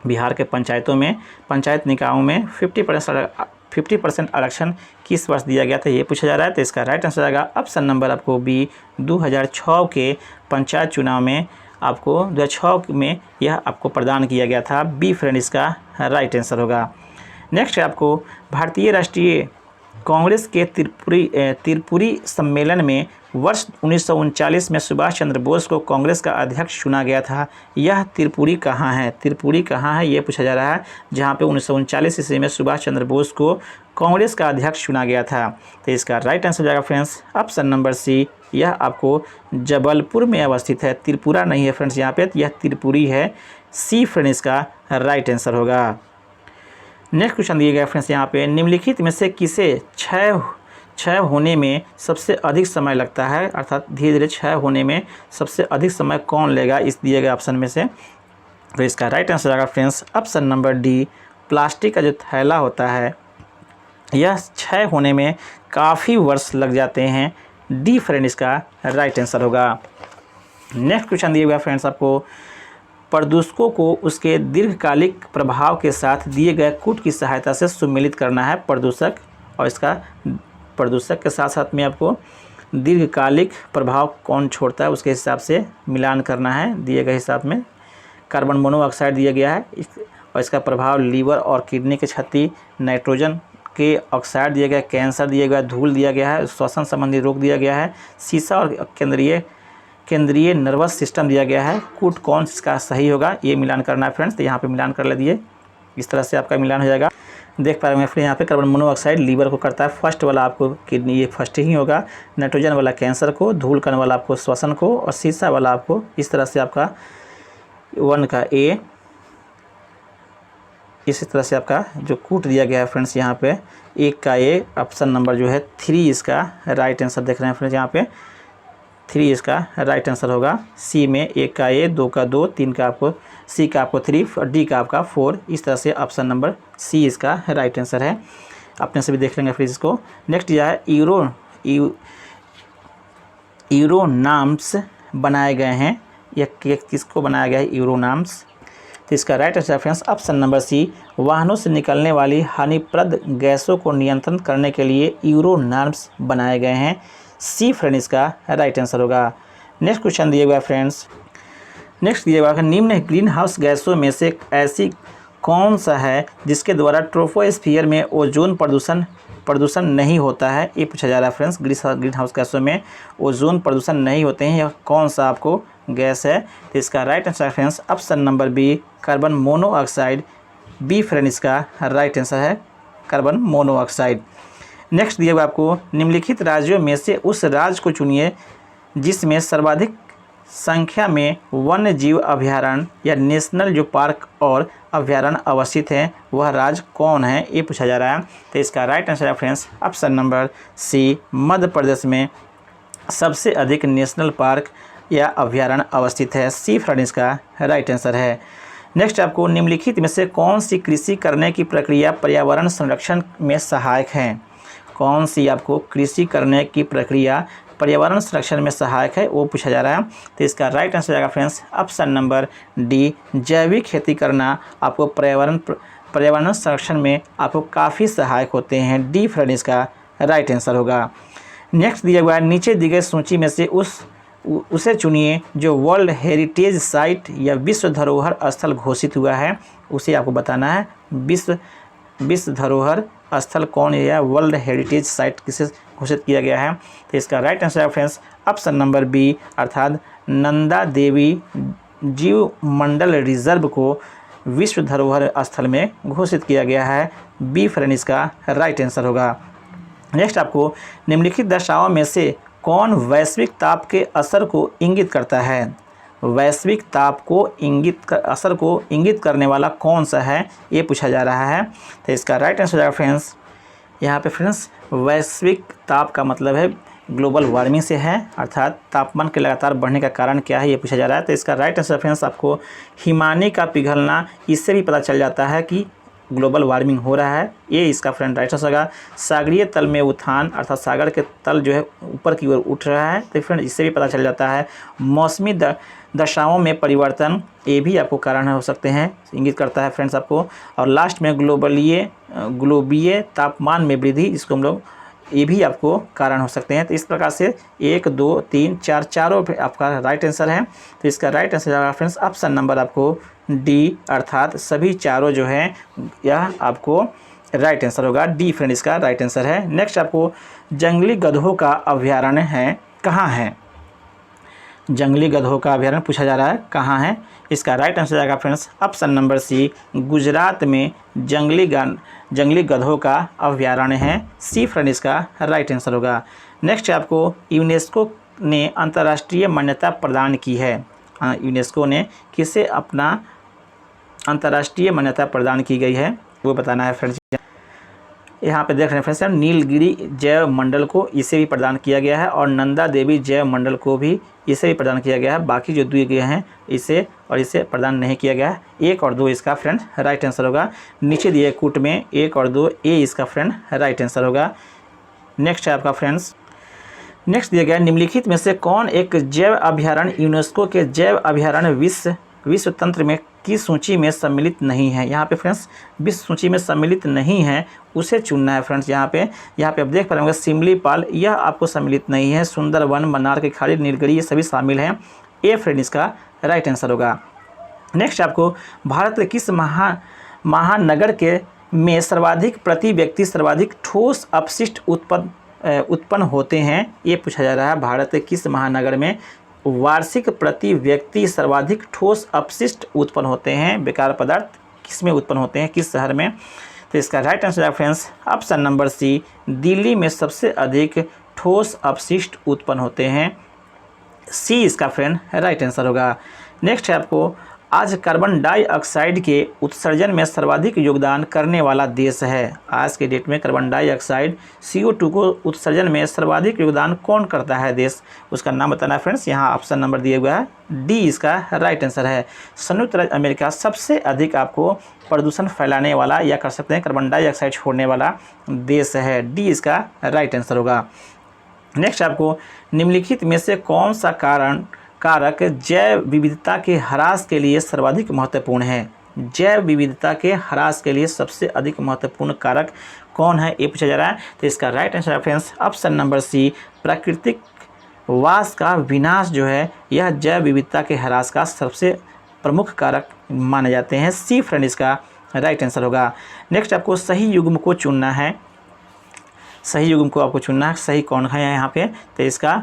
Speaker 1: बिहार के पंचायत निकायों में 50% आरक्षण किस वर्ष दिया गया था, ये पूछा जा रहा है। तो इसका राइट आंसर आएगा ऑप्शन नंबर आपको बी, 2006 के पंचायत चुनाव में आपको 2006 में यह आपको प्रदान किया गया था। बी फ्रेंड इसका राइट आंसर होगा। नेक्स्ट है आपको, भारतीय राष्ट्रीय कांग्रेस के त्रिपुरी सम्मेलन में वर्ष 1939 में सुभाष चंद्र बोस को कांग्रेस का अध्यक्ष चुना गया था। यह त्रिपुरी कहाँ है? त्रिपुरी कहाँ है ये पूछा जा रहा है, जहाँ पे 1939 ईस्वी में सुभाष चंद्र बोस को कांग्रेस का अध्यक्ष चुना गया था। तो इसका राइट आंसर जाएगा फ्रेंड्स ऑप्शन नंबर सी, यह आपको जबलपुर में अवस्थित है, त्रिपुरा नहीं है फ्रेंड्स यहाँ पे, यह त्रिपुरी है। सी फ्रेंड इसका राइट आंसर होगा। नेक्स्ट क्वेश्चन दिए गए फ्रेंड्स यहाँ पे, निम्नलिखित में से किसे क्षय होने में सबसे अधिक समय लगता है, अर्थात धीरे धीरे क्षय होने में सबसे अधिक समय कौन लेगा इस दिए गए ऑप्शन में से? तो इसका राइट आंसर आएगा friends option number D, plastic का जो थैला होता है यह क्षय होने में काफ़ी वर्ष लग जाते हैं। डी फ्रेंड इसका राइट आंसर होगा। नेक्स्ट क्वेश्चन दिए हुआ फ्रेंड्स आपको, प्रदूषकों को उसके दीर्घकालिक प्रभाव के साथ दिए गए कूट की सहायता से सम्मिलित करना है। प्रदूषक और इसका प्रदूषक के साथ साथ में आपको दीर्घकालिक प्रभाव कौन छोड़ता है उसके हिसाब से मिलान करना है। दिए गए हिसाब में कार्बन मोनोऑक्साइड दिया गया है और इसका प्रभाव लीवर और किडनी की क्षति, नाइट्रोजन के ऑक्साइड दिया गया, कैंसर दिया गया, धूल दिया गया है, श्वसन संबंधी रोग दिया गया है, शीशा और केंद्रीय नर्वस सिस्टम दिया गया है। कूट कौन इसका सही होगा ये मिलान करना है फ्रेंड्स। तो यहाँ पे मिलान कर ले दिए, इस तरह से आपका मिलान हो जाएगा। देख पा रहे हैं फ्रेंड यहाँ पे कार्बन मोनोऑक्साइड लीवर को करता है, फर्स्ट वाला आपको किडनी, ये फर्स्ट ही होगा। नाइट्रोजन वाला कैंसर को, धूल कण वाला आपको श्वसन को, और शीशा वाला आपको, इस तरह से आपका 1 का ए, इसी तरह से आपका जो कूट दिया गया है फ्रेंड्स यहाँ पे 1 का ए, ऑप्शन नंबर जो है 3 इसका राइट आंसर देख रहे हैं फ्रेंड्स यहाँ पे 3 इसका राइट आंसर होगा। सी में 1 का ए, 2 का 2, 3 का आपको, सी का आपको 3 और डी का आपका 4, इस तरह से ऑप्शन नंबर सी इसका राइट आंसर है। अपने से भी देख लेंगे फ्रेंड्स इसको। नेक्स्ट यह है यूरोनाम्स बनाए गए हैं, यह किसको बनाया गया है यूरोनाम्स? तो इसका right answer friends option number C, वाहनों से निकलने वाली हानिप्रद गैसों को नियंत्रण करने के लिए यूरोनाम्स बनाए गए हैं। सी फ्रेंड इसका राइट आंसर होगा। नेक्स्ट क्वेश्चन दिए हुआ फ्रेंड्स, नेक्स्ट दिया हुआ है, निम्न ग्रीन हाउस गैसों में से ऐसी कौन सा है जिसके द्वारा ट्रोपोस्फीयर में ओजोन प्रदूषण नहीं होता है? ये पूछा जा रहा है फ्रेंड्स। ग्रीन हाउस गैसों में ओजोन प्रदूषण नहीं होते हैं, यह कौन सा आपको गैस है? तो इसका right answer friends option number B, carbon monoxide. B friend इसका राइट आंसर है कार्बन मोनोऑक्साइड। नेक्स्ट दिया हुआ आपको, निम्नलिखित राज्यों में से उस राज्य को चुनिए जिसमें सर्वाधिक संख्या में वन्य जीव अभयारण्य या नेशनल जो पार्क और अभयारण्य अवस्थित हैं, वह राज्य कौन है? ये पूछा जा रहा है। तो इसका राइट आंसर है फ्रेंड्स ऑप्शन नंबर सी, मध्य प्रदेश में सबसे अधिक नेशनल पार्क या अभयारण्य अवस्थित है। सी फ्रेंड इसका राइट आंसर है। नेक्स्ट आपको, निम्नलिखित में से कौन सी कृषि करने की प्रक्रिया पर्यावरण संरक्षण में सहायक है? कौन सी आपको कृषि करने की प्रक्रिया पर्यावरण संरक्षण में सहायक है वो पूछा जा रहा है। तो इसका राइट आंसर जाएगा फ्रेंड्स ऑप्शन नंबर डी, जैविक खेती करना आपको पर्यावरण संरक्षण में आपको काफ़ी सहायक होते हैं। डी फ्रेंड इसका राइट आंसर होगा। नेक्स्ट दिया हुआ है, नीचे दी गई सूची में से उसे चुनिए जो वर्ल्ड हेरिटेज साइट या विश्व धरोहर स्थल घोषित हुआ है, उसे आपको बताना है। विश्व धरोहर स्थल कौन है या वर्ल्ड हेरिटेज साइट किसे घोषित किया गया है? तो इसका राइट आंसर है फ्रेंड्स ऑप्शन नंबर बी, अर्थात नंदा देवी जीव मंडल रिजर्व को विश्व धरोहर स्थल में घोषित किया गया है। बी फ्रेंड इसका राइट आंसर होगा। नेक्स्ट आपको, निम्नलिखित दशाओं में से कौन वैश्विक ताप के असर को इंगित करता है? वैश्विक ताप को असर को इंगित करने वाला कौन सा है, ये पूछा जा रहा है। तो इसका राइट आंसर हो जाएगा फ्रेंड्स, यहाँ पे फ्रेंड्स वैश्विक ताप का मतलब है ग्लोबल वार्मिंग से है, अर्थात तापमान के लगातार बढ़ने का कारण क्या है, ये पूछा जा रहा है। तो इसका राइट आंसर फ्रेंड्स आपको हिमानी का पिघलना, इससे भी पता चल जाता है कि ग्लोबल वार्मिंग हो रहा है, ये इसका फ्रेंड राइट आंसर होगा। सागरीय तल में उत्थान, अर्थात सागर के तल जो है ऊपर की ओर उठ रहा है, तो फ्रेंड इससे भी पता चल जाता है। मौसमी दशाओं में परिवर्तन, ये भी आपको कारण हो सकते हैं, इंगित करता है फ्रेंड्स आपको। और लास्ट में ग्लोबीय तापमान में वृद्धि, इसको हम लोग, ये भी आपको कारण हो सकते हैं। तो इस प्रकार से 1 2 3 4 चारों आपका राइट आंसर है। तो इसका राइट आंसर होगा फ्रेंड्स ऑप्शन नंबर आपको डी, अर्थात सभी चारों जो हैं यह आपको राइट आंसर होगा, डी फ्रेंड इसका राइट आंसर है। नेक्स्ट आपको जंगली गधों का अभयारण्य है कहाँ है, जंगली गधों का अभयारण्य पूछा जा रहा है कहाँ है, इसका राइट आंसर जाएगा friends option number C, Gujarat में जंगली गधों का अभयारण्य है, सी फ्रेंड इसका राइट आंसर होगा। नेक्स्ट आपको यूनेस्को ने अंतर्राष्ट्रीय मान्यता प्रदान की है, यूनेस्को ने किसे अपना अंतर्राष्ट्रीय मान्यता प्रदान की गई है वो बताना है फ्रेंड्स। यहाँ पे देख रहे हैं फ्रेंड्स, नीलगिरी जैव मंडल को इसे भी प्रदान किया गया है और नंदा देवी जैव मंडल को भी इसे भी प्रदान किया गया है। बाकी जो दिए गए हैं इसे और इसे प्रदान नहीं किया गया है। 1 और 2 इसका फ्रेंड राइट आंसर होगा। नीचे दिए कूट में 1 और 2 ए इसका फ्रेंड राइट आंसर होगा। नेक्स्ट है आपका फ्रेंड्स, नेक्स्ट दिया गया निम्नलिखित में से कौन एक जैव अभयारण्य यूनेस्को के जैव अभयारण्य विश्व तंत्र में की सूची में सम्मिलित नहीं है। यहाँ पे फ्रेंड्स विश्व सूची में सम्मिलित नहीं है, उसे चुनना है फ्रेंड्स। यहाँ पे आप देख पा रहे होंगे सिमलीपाल, यह आपको सम्मिलित नहीं है। सुंदरवन, मन्नार की खाड़ी, नीलगिरी, ये सभी शामिल हैं, ए फ्रेंड इसका राइट आंसर होगा। नेक्स्ट आपको भारत के किस महानगर के में सर्वाधिक प्रति व्यक्ति सर्वाधिक ठोस अपशिष्ट उत्पन्न होते हैं, ये पूछा जा रहा है। भारत के किस महानगर में वार्षिक प्रति व्यक्ति सर्वाधिक ठोस अपशिष्ट उत्पन्न होते हैं, बेकार पदार्थ किस में उत्पन्न होते हैं, किस शहर में। तो इसका राइट आंसर है friends option number C, Delhi में सबसे अधिक ठोस अपशिष्ट उत्पन्न होते हैं, सी इसका फ्रेंड राइट आंसर होगा। नेक्स्ट है आपको आज कार्बन डाइऑक्साइड के उत्सर्जन में सर्वाधिक योगदान करने वाला देश है। आज के डेट में कार्बन डाइऑक्साइड CO2 को उत्सर्जन में सर्वाधिक योगदान कौन करता है देश, उसका नाम बताना है फ्रेंड्स। यहाँ ऑप्शन नंबर दिया हुआ है, डी इसका राइट आंसर है। संयुक्त राज्य अमेरिका सबसे अधिक आपको प्रदूषण फैलाने वाला या कर सकते हैं कार्बन डाइऑक्साइड छोड़ने वाला देश है, डी इसका राइट आंसर होगा। नेक्स्ट आपको निम्नलिखित में से कौन सा कारक जैव विविधता के ह्रास के लिए सर्वाधिक महत्वपूर्ण है, जैव विविधता के ह्रास के लिए सबसे अधिक महत्वपूर्ण कारक कौन है, ये पूछा जा रहा है। तो इसका राइट आंसर है फ्रेंड्स ऑप्शन नंबर सी, प्राकृतिक वास का विनाश जो है यह जैव विविधता के ह्रास का सबसे प्रमुख कारक माने जाते हैं, सी फ्रेंड इसका राइट आंसर होगा। नेक्स्ट आपको सही युग्म को चुनना है, सही युग्म को आपको चुनना है, सही कौन है यहाँ पे। तो इसका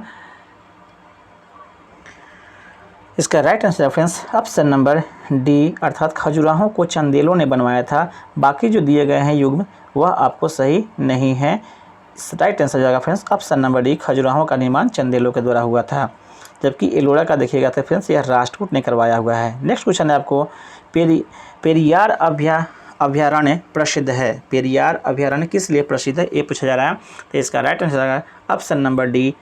Speaker 1: right answer friends option number D, अर्थात खजुराहों को चंदेलों ने बनवाया था। बाकी जो दिए गए हैं युग्म वह आपको सही नहीं है, राइट आंसर जाएगा फ्रेंड्स ऑप्शन नंबर डी, खजुराहों का निर्माण चंदेलों के द्वारा हुआ था। जबकि एलोरा का देखिएगा तो फ्रेंड्स यह राष्ट्रकूट ने करवाया हुआ है। नेक्स्ट क्वेश्चन है आपको पेरियार अभयारण्य प्रसिद्ध है, पेरियार अभयारण्य किस लिए प्रसिद्ध है, ये पूछा जा रहा है। तो इसका राइट आंसर आएगा ऑप्शन नंबर डी,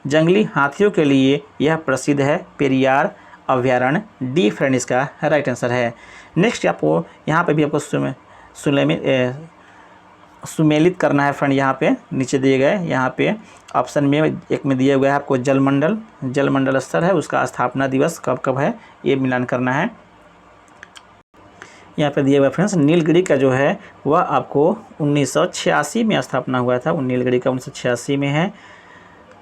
Speaker 1: जंगली हाथियों के लिए यह प्रसिद्ध है पेरियार अभयारण्य, डी फ्रेंड इसका राइट आंसर है। नेक्स्ट आपको यहाँ पे भी आपको सुमेलित करना है फ्रेंड, यहाँ पे नीचे दिए गए यहाँ पे ऑप्शन में एक में दिया हुआ है आपको जलमंडल स्तर है, उसका स्थापना दिवस कब है ये मिलान करना है। यहाँ पे दिया हुआ फ्रेंड्स नीलगिरी का जो है वह आपको 1986 में स्थापना हुआ था, नीलगिरी का 1986 में है।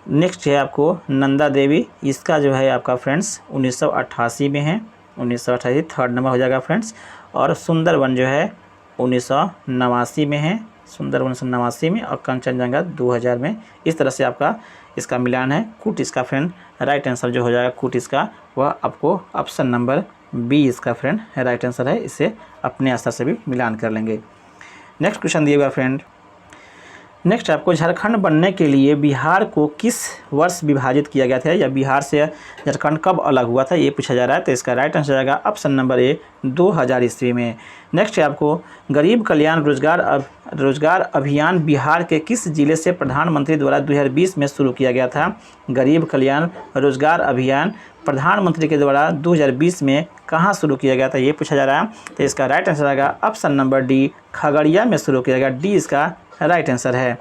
Speaker 1: नेक्स्ट है आपको नंदा देवी, इसका जो है आपका फ्रेंड्स 1988 में है, 1988 थर्ड नंबर हो जाएगा फ्रेंड्स। और सुंदरवन जो है 1989 में है, सुंदरवन 1989 में, और कंचनजंगा 2000 में। इस तरह से आपका इसका मिलान है। कूट इसका फ्रेंड राइट आंसर जो हो जाएगा कूट इसका वह आपको ऑप्शन नंबर बी इसका फ्रेंड राइट आंसर है, इसे अपने आंसर से भी मिलान कर लेंगे। नेक्स्ट क्वेश्चन दिए हुआ फ्रेंड, नेक्स्ट आपको झारखंड बनने के लिए बिहार को किस वर्ष विभाजित किया गया था, या बिहार से झारखंड कब अलग हुआ था, ये पूछा जा रहा है। तो इसका राइट आंसर आएगा ऑप्शन नंबर ए 2000 ईस्वी में। नेक्स्ट है आपको गरीब कल्याण रोजगार अभियान बिहार के किस जिले से प्रधानमंत्री द्वारा 2020 में शुरू किया गया था। गरीब कल्याण रोजगार अभियान प्रधानमंत्री के द्वारा 2020 में कहाँ शुरू किया गया था, ये पूछा जा रहा है। तो इसका राइट आंसर आएगा ऑप्शन नंबर डी खगड़िया में शुरू किया गया, डी इसका राइट आंसर है।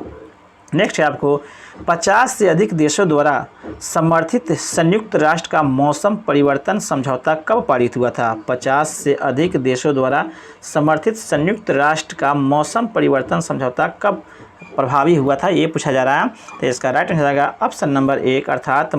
Speaker 1: नेक्स्ट है आपको 50 से अधिक देशों द्वारा समर्थित संयुक्त राष्ट्र का मौसम परिवर्तन समझौता कब पारित हुआ था। 50 से अधिक देशों द्वारा समर्थित संयुक्त राष्ट्र का मौसम परिवर्तन समझौता कब प्रभावी हुआ था, ये पूछा जा रहा है। तो इसका राइट आंसर आएगा ऑप्शन नंबर 1 अर्थात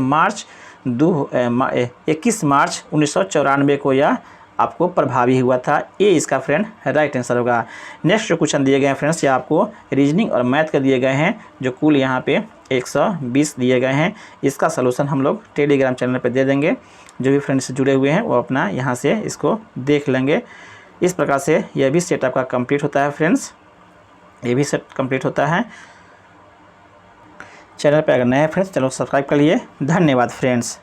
Speaker 1: 21 मार्च 1994 को यह आपको प्रभावी हुआ था, ये इसका फ्रेंड राइट आंसर होगा। नेक्स्ट जो क्वेश्चन दिए गए हैं फ्रेंड्स, ये आपको रीजनिंग और मैथ के दिए गए हैं, जो कुल यहाँ पे 120 दिए गए हैं। इसका सलूशन हम लोग टेलीग्राम चैनल पे दे देंगे। जो भी फ्रेंड्स जुड़े हुए हैं वो अपना यहाँ से इसको देख लेंगे। इस प्रकार से यह भी सेट आपका कंप्लीट होता है फ्रेंड्स, ये भी सेट कंप्लीट होता है। चैनल पर अगर नए हैं फ्रेंड्स चैनल सब्सक्राइब कर लिए। धन्यवाद फ्रेंड्स।